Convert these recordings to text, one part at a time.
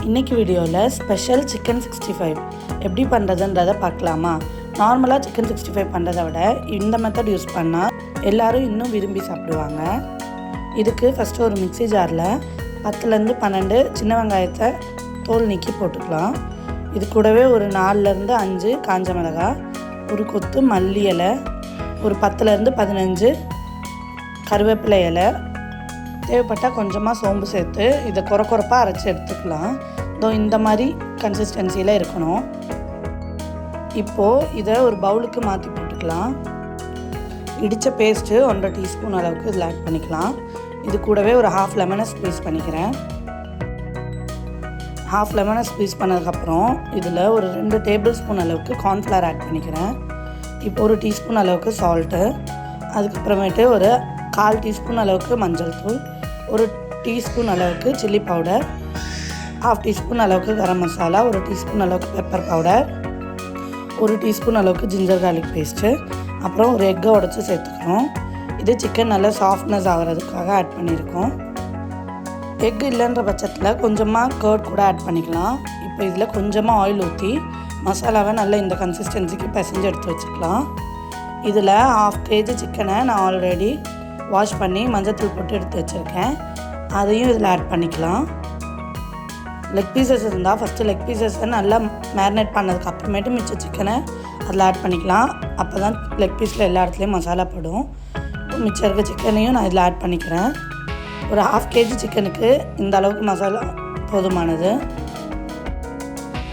இன்றைக்கி வீடியோவில் special chicken 65 எப்படி பண்ணுறதுன்றதை பார்க்கலாமா. நார்மலாக சிக்கன் 65 பண்ணுறதை விட இந்த மெத்தட் யூஸ் பண்ணால் எல்லோரும் இன்னும் விரும்பி சாப்பிடுவாங்க. இதுக்கு ஃபஸ்ட்டு ஒரு மிக்ஸி ஜாரில் 10லேருந்து 12 சின்ன வெங்காயத்தை தோல் நீக்கி போட்டுக்கலாம். இது கூடவே ஒரு 4லேருந்து 5 காஞ்ச மிளகாய், ஒரு கொத்து மல்லி இலை, ஒரு 10லேருந்து 15 கருவேப்பிலை இலை, தேவைப்பட்டால் கொஞ்சமாக சோம்பு சேர்த்து இதை கொரப்பாக அரைச்சி எடுத்துக்கலாம். இந்த மாதிரி கன்சிஸ்டன்சியில் இருக்கணும். இப்போது இதை ஒரு பவுலுக்கு மாற்றி போட்டுக்கலாம். இடித்த பேஸ்ட்டு 1.5 டீஸ்பூன் அளவுக்கு இதில் ஆட் பண்ணிக்கலாம். இது கூடவே ஒரு ஹாஃப் லெமனை ஸ்க்வீஸ் பண்ணிக்கிறேன். ஹாஃப் லெமனை ஸ்க்வீஸ் பண்ணதுக்கப்புறம் இதில் ஒரு 2 டேபிள் ஸ்பூன் அளவுக்கு கார்ன்ஃப்ளவர் ஆட் பண்ணிக்கிறேன். இப்போ ஒரு டீஸ்பூன் அளவுக்கு சால்ட்டு, அதுக்கப்புறமேட்டு ஒரு 1/4 டீஸ்பூன் அளவுக்கு மஞ்சள் தூள், ஒரு டீஸ்பூன் அளவுக்கு சில்லி பவுடர், 1/2 டீஸ்பூன் அளவுக்கு கரம் மசாலா, ஒரு டீஸ்பூன் அளவுக்கு பெப்பர் பவுடர், ஒரு டீஸ்பூன் அளவுக்கு ஜிஞ்சர் கார்லிக் பேஸ்ட்டு, அப்புறம் ஒரு எக்கை உடச்சி சேர்த்துக்கணும். இது சிக்கன் நல்லா சாஃப்ட்னஸ் ஆகிறதுக்காக ஆட் பண்ணியிருக்கோம். எக் இல்லைன்ற பட்சத்தில் கொஞ்சமாக கர்ட் கூட ஆட் பண்ணிக்கலாம். இப்போ இதில் கொஞ்சமாக ஆயில் ஊற்றி மசாலாவை நல்லா இந்த கன்சிஸ்டன்சிக்கு பிசைஞ்சு எடுத்து வச்சுக்கலாம். இதில் 1/2 kg சிக்கனை நான் ஆல்ரெடி வாஷ் பண்ணி மஞ்சத்தூள் போட்டு எடுத்து வச்சுருக்கேன். அதையும் இதில் ஆட் பண்ணிக்கலாம். லெக் பீசஸ் இருந்தால் ஃபஸ்ட்டு லெக் பீசஸை நல்லா மேரினேட் பண்ணதுக்கு அப்புறமேட்டு மிச்ச சிக்கனை அதில் ஆட் பண்ணிக்கலாம். அப்போ தான் லெக் பீஸில் எல்லா இடத்துலையும் மசாலா படும். மிச்சம் இருக்க சிக்கனையும் நான் இதில் ஆட் பண்ணிக்கிறேன். ஒரு 1/2 kg சிக்கனுக்கு இந்த அளவுக்கு மசாலா போதுமானது.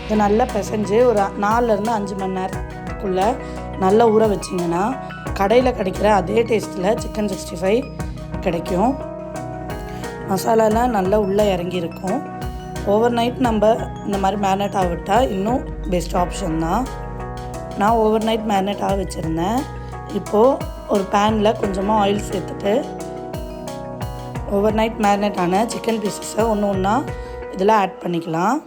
இதை நல்லா பிசைஞ்சு ஒரு 4லேருந்து 5 மணி நேரத்துக்குள்ளே நல்லா ஊற வச்சிங்கன்னா கடையில் கிடைக்கிற அதே டேஸ்ட்டில் சிக்கன் 65 கிடைக்கும். மசாலாலாம் நல்லா உள்ளே இறங்கியிருக்கும். ஓவர் நைட் நம்ம இந்த மாதிரி மேரினேட் ஆக விட்டால் இன்னும் பெஸ்ட் ஆப்ஷன் தான். நான் ஓவர் நைட் மேரினேட் ஆக வச்சுருந்தேன். இப்போது ஒரு பேனில் கொஞ்சமாக ஆயில் சேர்த்துட்டு ஓவர் நைட் மேரினேட் ஆன சிக்கன் பீசஸை ஒன்றா இதில் ஆட் பண்ணிக்கலாம்.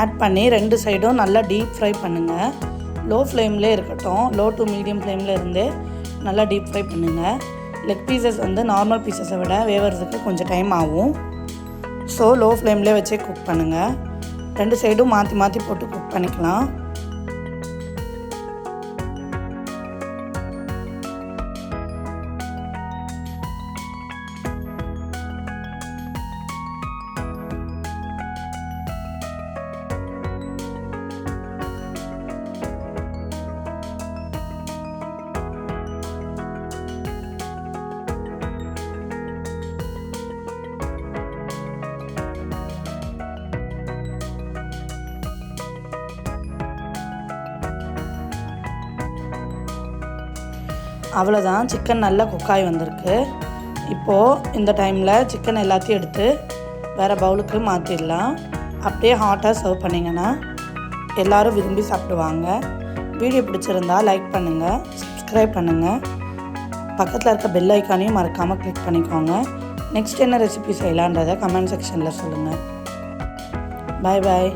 ஆட் பண்ணி 2 சைடும் நல்லா டீப் ஃப்ரை பண்ணுங்கள். லோ ஃப்ளேம்லேயே இருக்கட்டும். லோ டு மீடியம் ஃப்ளேமில் இருந்து நல்லா டீப் ஃப்ரை பண்ணுங்கள். லெக் பீசஸ் நார்மல் பீசஸை விட வேகிறதுக்கு கொஞ்சம் டைம் ஆகும். ஸோ லோ ஃப்ளேம்லேயே வச்சே குக் பண்ணுங்கள். 2 சைடும் மாற்றி மாற்றி போட்டு குக் பண்ணிக்கலாம். அவ்வளோதான், சிக்கன் நல்லா குக்காய் வந்திருக்கு. இப்போது இந்த டைமில் சிக்கன் எல்லாத்தையும் எடுத்து வேறு பவுலுக்கு மாற்றிடலாம். அப்படியே ஹாட்டாக சர்வ் பண்ணிங்கன்னா எல்லோரும் விரும்பி சாப்பிடுவாங்க. வீடியோ பிடிச்சிருந்தா லைக் பண்ணுங்கள், சப்ஸ்கிரைப் பண்ணுங்கள், பக்கத்தில் இருக்க பெல் ஐக்கானையும் மறக்காமல் கிளிக் பண்ணிக்கோங்க. நெக்ஸ்ட் என்ன ரெசிபி செய்யலான்றதை கமெண்ட் செக்ஷனில் சொல்லுங்கள். பாய் பாய்.